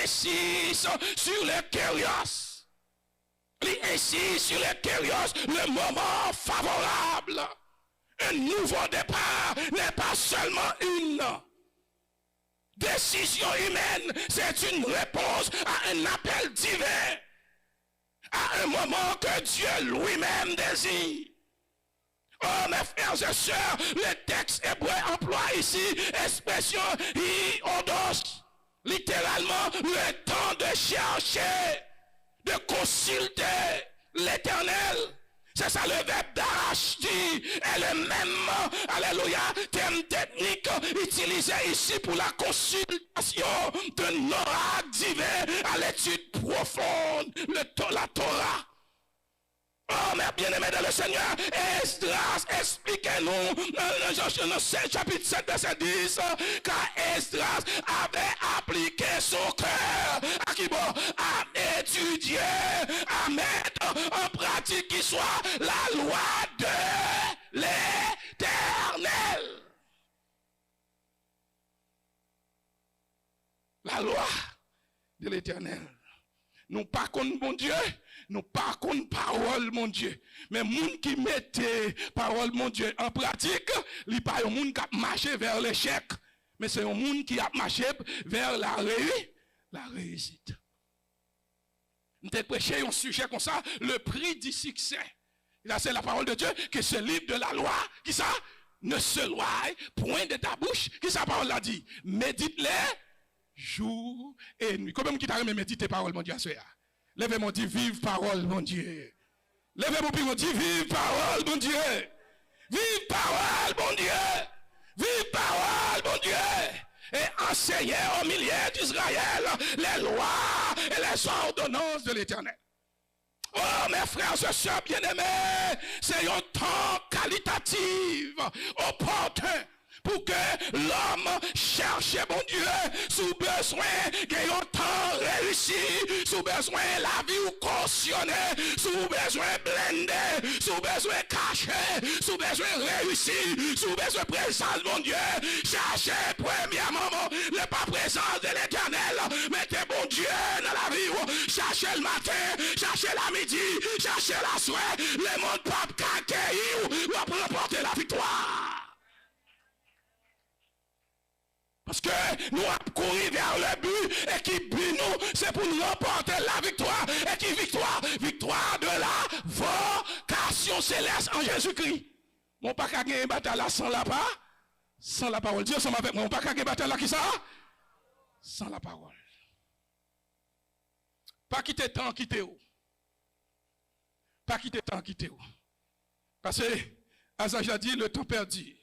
insiste sur les curios. Il insiste sur les curios, le moment favorable. Un nouveau départ n'est pas seulement une décision humaine, c'est une réponse à un appel divin, à un moment que Dieu lui-même désire. Oh mes frères et sœurs, le texte hébreu emploie ici expression iodos. Littéralement, le temps de chercher, de consulter l'Éternel. C'est ça le verbe d'arracher est le même, alléluia, thème technique utilisé ici pour la consultation de l'oracle divin à l'étude profonde, la Torah. Oh, mais bien-aimé dans le Seigneur, Esdras, expliquez-nous dans chapitre 7, verset 10, car Esdras avait appliqué son cœur à qui bon, à étudier, à mettre en pratique qui soit la loi de l'Éternel. La loi de l'Éternel. Nous pas contre mon Dieu, nous pas contre parole mon Dieu. Mais moun qui mettait parole mon Dieu en pratique, il pas un moun qui a marché vers l'échec, mais c'est un moun qui a marché vers la la réussite. Nous avons prêché un sujet comme ça, le prix du succès. Là, c'est la parole de Dieu, que ce livre de la loi, qui ça, ne se loie point de ta bouche, qui sa parole l'a dit, médite-les jour et nuit. Comment qui t'a méditer parole, mon Dieu, à ce soir? Levez-moi, dit, vive parole, mon Dieu. Levez-moi, puis, dit, vive parole, mon Dieu. Vive parole, mon Dieu. Vive parole, mon Dieu. Et enseignez au milieu d'Israël les lois et les ordonnances de l'Éternel. Oh, mes frères et sœurs bien-aimés, c'est un temps qualitatif, opportun, pour que l'homme cherche, mon Dieu, sous besoin d'un temps réussi, sous besoin la vie ou cautionner, sous besoin blender, sous besoin cacher, sous besoin réussi, sous besoin présence, mon Dieu. Cherchez premièrement le pas présence de l'Éternel, mettez bon Dieu dans la vie, cherchez le matin, cherchez la midi, cherchez la soirée, le monde pape caquet, ou remporter la victoire. Parce que nous avons couru vers le but et qui but nous, c'est pour nous remporter la victoire. Et qui victoire? Victoire de la vocation céleste en Jésus-Christ. Mon pas qu'à gagner bataille là sans la part, sans la parole. Dieu ensemble avec moi. Mon pas qu'à gagner bataille là qui ça? Sans la parole. Pas quitter temps, quitter où? Pas quitter temps, quitter où? Parce que, Azaïe a dit, le temps perdu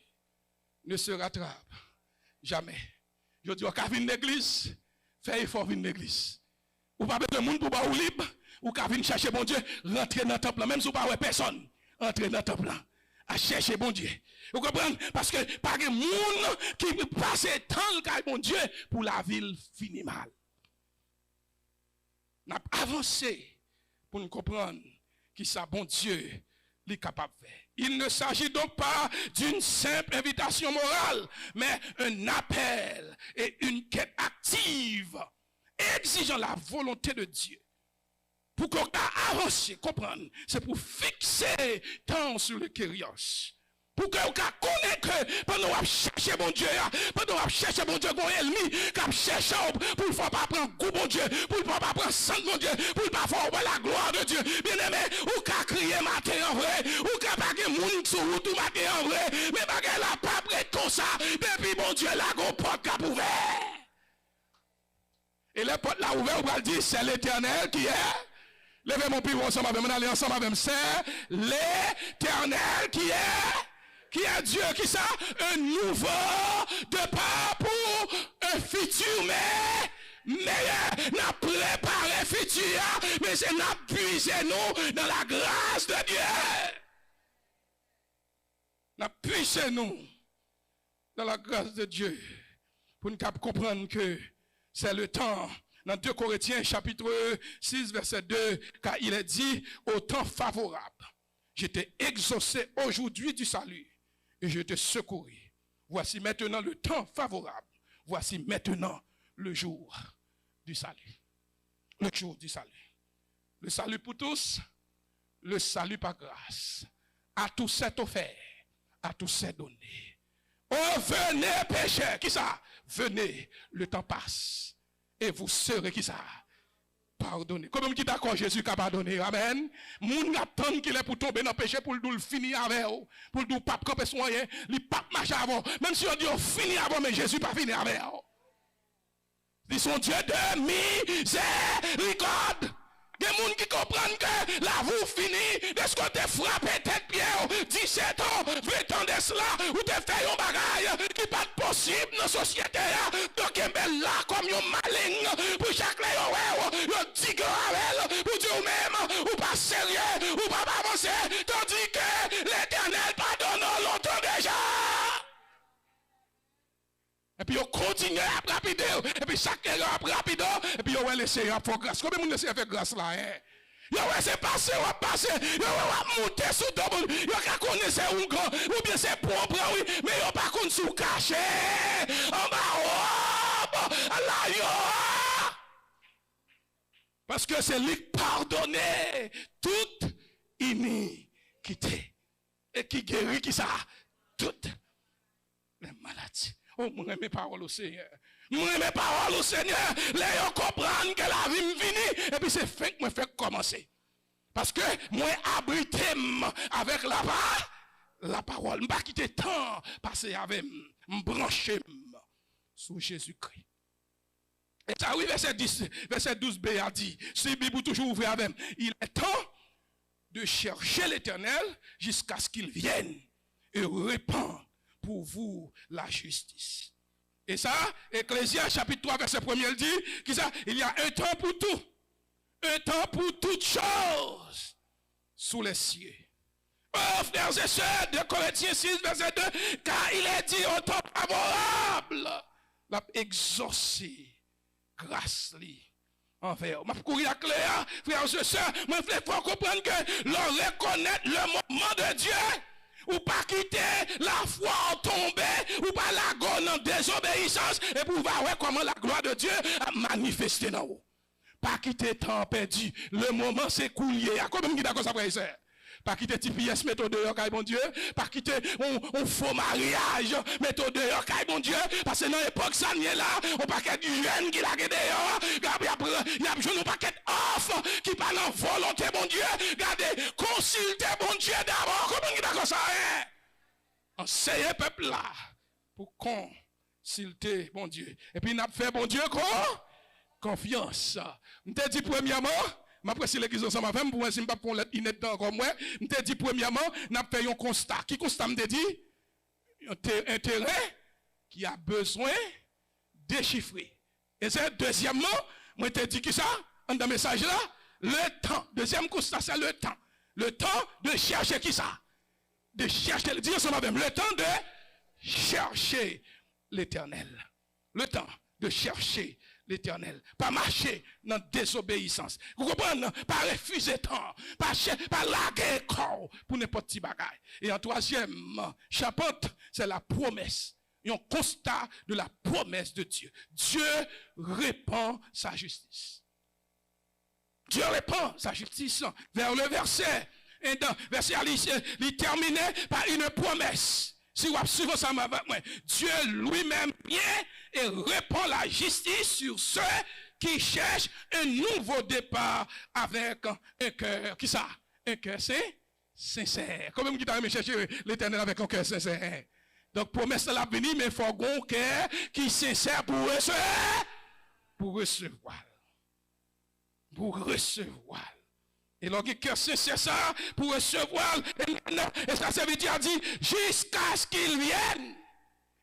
ne se rattrape jamais. Je dis, quand vient l'église, fais effort venir l'église. Ou pas besoin de monde pour pas ou libre, ou quand vient chercher bon Dieu, rentrer dans le temple, même si vous pas personne, entrer dans le temple, à chercher bon Dieu. Vous comprenez? Parce que pas de monde qui passe tant le bon Dieu pour la ville finit mal. Nous avons avancé pour nous comprendre qui ça bon Dieu est capable de faire. Il ne s'agit donc pas d'une simple invitation morale, mais un appel et une quête active exigeant la volonté de Dieu. Pour qu'on avance, comprendre, c'est pour fixer tant sur le Kyrios. Pour qu'on connaisse que pendant qu'on cherche mon Dieu, pendant qu'on cherche mon Dieu, qu'on ennemi, qu'on cherche pour ne pas prendre goût mon Dieu, pour ne pas prendre sang mon Dieu, pour ne pas faire la gloire de Dieu. Bien aimé, ou qu'à crier matin en vrai, ou qu'à pas que moun sur route ou matin en vrai, mais pas que la pas prête comme ça, depuis mon Dieu, la go porte qu'a ouvert. Et les portes là ouvert, on va dire, c'est l'Éternel qui est. Levez mon pied ensemble avec moi, allez ensemble avec moi, c'est l'Éternel qui est Dieu, qui ça? Un nouveau départ pour un futur, mais n'a préparé un futur, mais c'est n'a puisé nous dans la grâce de Dieu. N'a puisé nous dans la grâce de Dieu pour nous comprendre que c'est le temps. Dans 2 Corinthiens chapitre 6 verset 2, car il est dit au temps favorable, je t'ai exaucé aujourd'hui du salut et je te secouris. Voici maintenant le temps favorable. Voici maintenant le jour du salut. Le jour du salut. Le salut pour tous, le salut par grâce. À tous c'est offert, à tous c'est donné. Oh, venez pécheurs, qui ça? Venez, le temps passe. Et vous serez qui ça? Pardonné. Comme qui d'accord Jésus qui a pardonné. Amen. Moun attend qu'il est pour tomber dans le péché pour le finir avec vous. Pour le pape camper soigner, le pape marche avant. Même si on dit on finit avant, mais Jésus pas fini avec vous. Ils sont Dieu de miséricorde. Des gens qui comprennent que la vous finit, de ce qu'on te frappé tête pierre, 17 ans, 20 ans de cela, ou te fait un bagage qui n'est pas possible dans la société. Donc, il est là comme un malin, pour chaque là, il dit que pour Dieu même, ou pas sérieux, ou pas avancer, tandis que l'Éternel pardonne longtemps déjà. Et puis, on continue à rapider. Et puis, chaque erreur à rapider. Et puis, on va laisser faire grâce. Combien de monde laisser faire grâce là? On va laisser passer, on va passer. On va monter sous double. On va connaître un grand. Ou bien c'est propre, oui. Mais on va pas connaître sous caché. On va, Allah, parce que c'est lui qui pardonne toute iniquité. Et qui guérit qui ça? Toutes les maladies. Oh, moi, mes paroles au Seigneur. Moi, mes paroles au Seigneur. Les gens comprennent que la vie me finit. Et puis c'est fait que moi fait commencer. Parce que moi, abrité avec la parole. Je ne vais pas quitter temps. Passer avec me brancher sous Jésus-Christ. Et ça, oui, verset 12b a dit, si la Bible toujours ouvert avec, il est temps de chercher l'Éternel jusqu'à ce qu'il vienne et répand pour vous la justice. Et ça, Ecclésiaste chapitre 3, verset 1, il dit, il y a un temps pour tout. Un temps pour toutes choses sous les cieux. Oh, frères et sœurs, de Corinthiens 6, verset 2, car il est dit au temps favorable, l'a exaucé grâce li envers. Ma courir à clair, frères et sœurs, moi il faut comprendre que l'on reconnaît le moment de Dieu. Ou pas quitter la foi en tomber, ou pas la gonne en désobéissance, et pour voir comment la gloire de Dieu a manifesté dans vous. Pas quitter temps perdu. Le moment c'est couillé. Comment vous d'accord ça, frère et sœur? Pas quitter TPS, méthode de bon Dieu. Pas quitter un faux mariage, méthode de bon Dieu. Parce que dans l'époque, ça n'y est là. On paquet de jeunes qui l'a gardé. Il y a besoin d'un paquet d'offres qui parlent en volonté, bon Dieu. Regardez, consultez, bon Dieu d'abord. Comment vous d'accord ça? Enseignez peuple là. Pour consulter, bon Dieu. Et puis, il a fait, bon Dieu, quoi? Confiance. Je te dis premièrement, je précise l'église ensemble avec moi, pour moi, si je ne pas pour l'être inette comme moi, je te dis premièrement, nous avons fait un constat. Qui constat me dit? Un terrain qui a besoin de chiffrer. Et c'est deuxièmement, moi te dis que ça, dans le message là, le temps. Deuxième constat, c'est le temps. Le temps de chercher qui ça? De chercher, dis ensemble avec moi, le temps de chercher l'Éternel. Le temps de chercher l'Éternel. Pas marcher dans désobéissance. Vous comprenez? Pas refuser temps. Pas laguer corps pour n'importe qui bagaille. Et en troisième chapitre, c'est la promesse. Un constat de la promesse de Dieu. Dieu répand sa justice. Dieu répand sa justice vers le verset. Et dans le verset, il terminait par une promesse. Si vous suivez ça, Dieu lui-même vient et répand la justice sur ceux qui cherchent un nouveau départ avec un cœur. Qui ça? Un cœur sincère. Comment vous dites chercher l'Éternel avec un cœur sincère? Donc, promesse de l'avenir, mais il faut un cœur qui est sincère pour recevoir. Pour recevoir. Pour recevoir. Et donc, cœur sincère ça, pour recevoir, et ça veut dire, dit, jusqu'à ce qu'il vienne,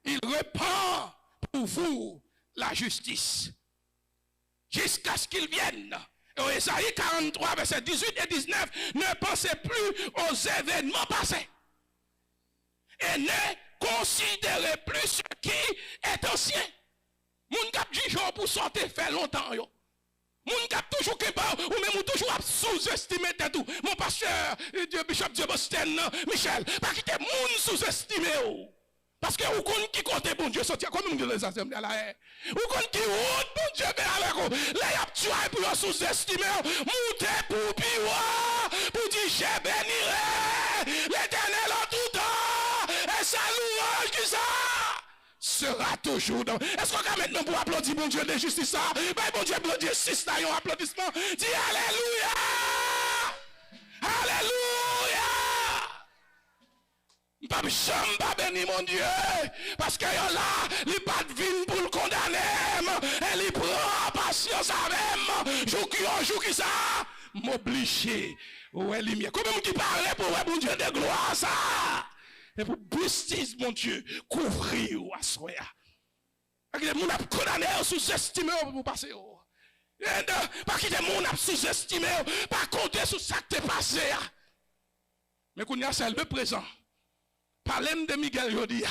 il répand pour vous la justice. Jusqu'à ce qu'il vienne. Et Ésaïe 43, verset 18 et 19, ne pensez plus aux événements passés. Et ne considérez plus ce qui est ancien. Moun kap di jour pour sortir fait longtemps yo. Moun kap toujours que ou même toujours sous-estimer tout. Mon pasteur Bishop Diebosten Michel, pas quitter moun sous-estimer ou. Parce que vous connaissez qui compte bon Dieu sortir comme nous les assemblées là. Vous connaissez qui route bon Dieu ben avec vous. Là y a tué pour sous-estimer, monter pour biwa, pour dire je bénirai l'Éternel en tout temps. Et sa louange qui ça sera toujours dans. Est-ce qu'on va maintenant pour applaudir mon Dieu de justice ça? Ben bon Dieu applaudir justice là, un applaudissement. Dis alléluia. Alléluia. Pas jamais pas béni mon Dieu. Parce que là, il pas de vin pour le condamner. Et il prend patience avec. Joue qui ça? M'obliger. Ouais, lumière. Comment vous dites parler pour mon Dieu de gloire ça? Et pour justice, mon Dieu, couvrir ou assoyer. Les gens ont condamné, sous-estimé pour passer. Pas que les gens ont sous-estimé, pas compter sur ça qui est passé. Mais qu'on y a c'est le présent. Parlez de Miguel Jodia,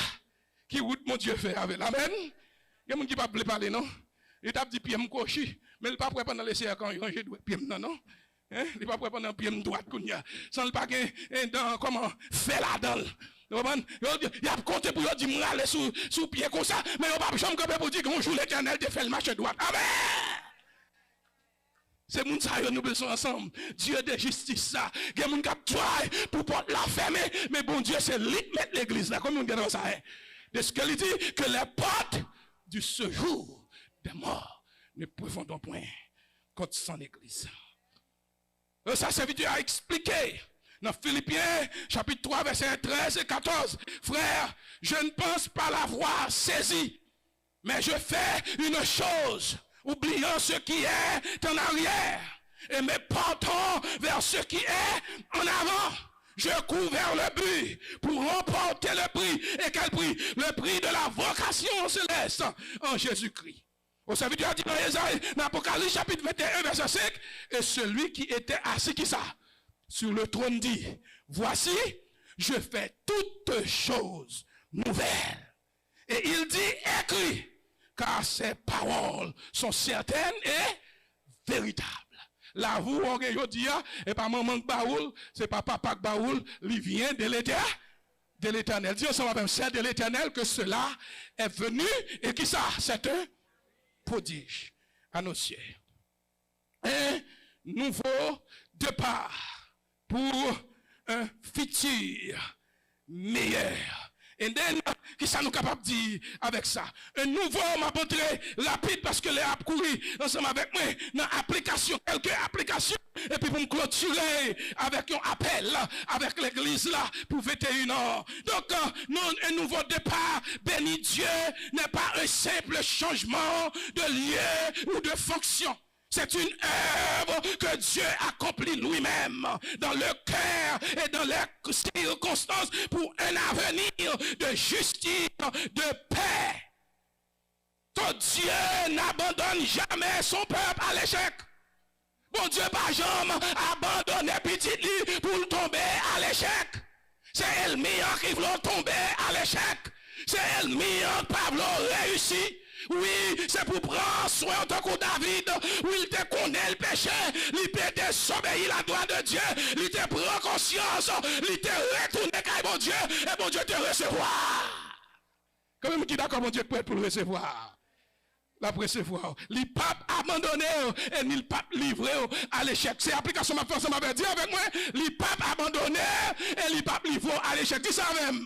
qui route mon Dieu fait avec. Amen. Il y a des gens qui ne peuvent pas parler, non? Il t'a dit PM cochi, mais il ne peut pas pendant les séances quand il range de PM, non? Il ne peut pas pendant PM droite, sans le paquet, comment faire la dalle. Il a compté pour dire moi aller sous pied comme ça, mais on pas jamais pour dire qu'on joue l'Éternel de faire le marché droit. Amen. C'est moun ça nous besoin ensemble. Dieu de justice ça. Il y a moun qui travaille pour porter la fermer, mais bon Dieu c'est lui mettre l'église là comme on dit ça. de ce qu'il dit, que les portes du séjour des morts ne préfondent point contre son église. Ça, c'est vite à expliquer. Dans Philippiens, chapitre 3, versets 13 et 14. Frère, je ne pense pas l'avoir saisi, mais je fais une chose, oubliant ce qui est en arrière, et me portant vers ce qui est en avant. Je cours vers le but pour remporter le prix. Et quel prix? Le prix de la vocation céleste en Jésus-Christ. Au serviteur dit dans Ésaïe, dans Apocalypse chapitre 21, verset 5, et celui qui était assis, qui ça? Sur le trône dit, voici, je fais toutes choses nouvelles. Et il dit, écrit, car ces paroles sont certaines et véritables. Là, vous, on dit, et pas maman qui baoul, c'est pas papa qui baoul, il vient de l'éternel. Dis ensemble avec c'est de l'éternel que cela est venu, et qui ça? C'est un prodige à nos cieux. Un nouveau départ pour un futur meilleur. Et then, qui ça nous capable de dire avec ça? Un nouveau m'a montré rapide parce que les a couru ensemble avec moi dans l'application, quelques applications, et puis pour me clôturer avec un appel avec l'église là pour 21 ans. Donc, un nouveau départ, béni Dieu, n'est pas un simple changement de lieu ou de fonction. C'est une œuvre que Dieu accomplit lui-même dans le cœur et dans les circonstances pour un avenir de justice, de paix. Ton Dieu n'abandonne jamais son peuple à l'échec. Bon Dieu, pas jamais abandonné petit lit pour tomber à l'échec. C'est ennemi qui veut tomber à l'échec. C'est ennemi qui pas réussir. Oui, c'est pour prendre soin en tant que David, où il te connaît le péché, il peut désobéir la loi de Dieu, il te prend conscience, il te retourne avec bon Dieu, et bon Dieu te recevoir. Quand même qui d'accord, bon Dieu peut pour le recevoir. La recevoir. Il pape abandonné et il pape livré à l'échec. C'est l'application ma force m'avait dit avec moi, il pape abandonné et il pape livré à l'échec. Dis ça même.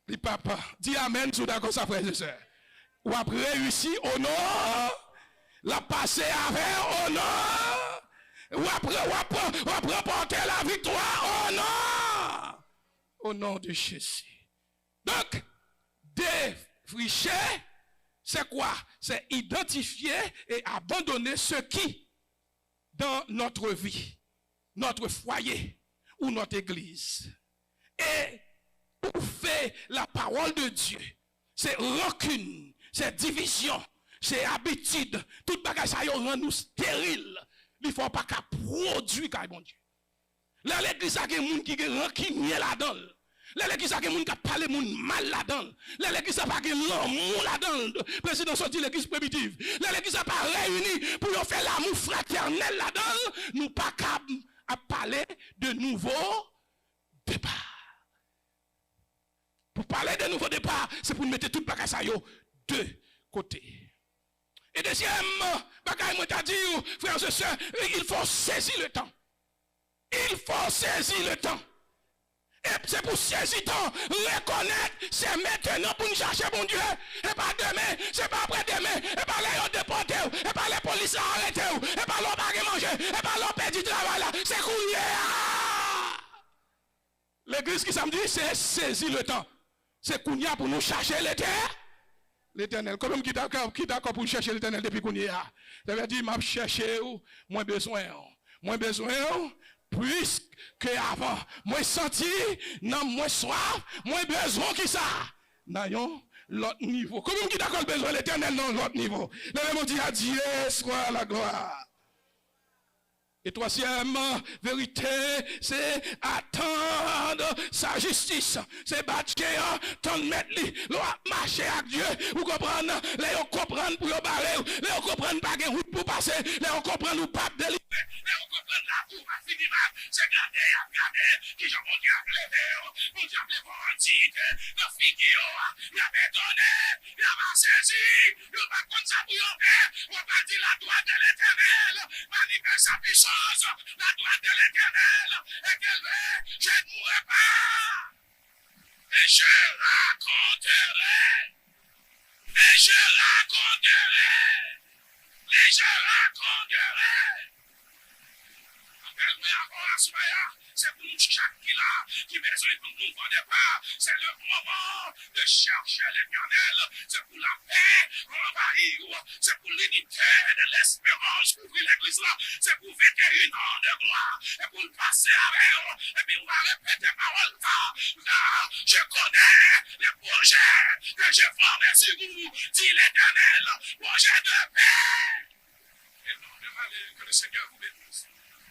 Le papa, dis amen, tout d'accord, ça frère et soeur. Ou après réussi au nom, la passer avec au nom, ou après porter la victoire au nom de Jésus. Donc, défricher, c'est quoi? C'est identifier et abandonner ce qui, dans notre vie, notre foyer ou notre église, et pour faire la parole de Dieu, c'est rancune, c'est division, c'est habitude, tout bagage ça rend nous stériles. Il ne faut pas qu'à produire car bon Dieu. Là l'église a des gens qui ont rancune là-dedans. Là l'église a des gens qui parlent mal là-dedans. Là l'église a pas de l'amour là-dedans. Président sorti l'église primitive. Là l'église a pas réuni pour faire l'amour fraternel là-dedans. Nous pas qu'à parler de nouveau départ. Pour parler de nouveau départ, c'est pour mettre tout le bagage de côté. Et deuxième bagage, moi t'ai dit, frères et sœurs, il faut saisir le temps. Il faut saisir le temps. Et c'est pour saisir le temps, reconnaître, c'est maintenant pour nous chercher mon Dieu. Et pas demain, c'est pas après demain. Et pas les déportés, et pas les policiers arrêtés, et pas l'on pas manger, et pas l'on perd du travail là. C'est couillé. L'église qui samedi, c'est saisir le temps. C'est Kounia pour nous chercher l'éternel. Comme qui d'accord pour chercher l'éternel depuis Kounia. Ça veut dire, m'a cherché, moins besoin, plus que avant. Moins senti, non, moins soif, moins besoin que ça. N'ayons l'autre niveau. Comme qui d'accord besoin l'éternel dans l'autre niveau. Le même dit à Dieu soit la gloire. Et troisième vérité, c'est attendre sa justice. C'est battre, tant mettre marcher avec Dieu. Vous comprenez? Là, on comprend pour le barrer. Là, on comprend pas de route pour passer. Là, on comprend nous pas de délivrer. Là, on comprend la route à finir. C'est garder, qui j'en mon Dieu a levé. Mon Dieu a levé en titre. La figure, il a bétonné, il a saisi. Il va contre ça pour y faire. On va dire la droite de l'éternel. Manifeste sa puissance. La droite de l'éternel est élevée, je ne mourrai pas. Et je raconterai. Et je raconterai. Et je raconterai. C'est pour nous chaque qui là, qui besoin de nous au départ. C'est le moment de chercher l'éternel. C'est pour la paix envahir. C'est pour l'unité de l'espérance pour ouvrir l'église là. C'est pour 21 ans de gloire. Et pour le passer avec. Et puis on va répéter parole là. Je connais les projets que j'ai formés sur vous, dit l'éternel. Projet de paix. Et non de malheur, que le Seigneur vous bénisse.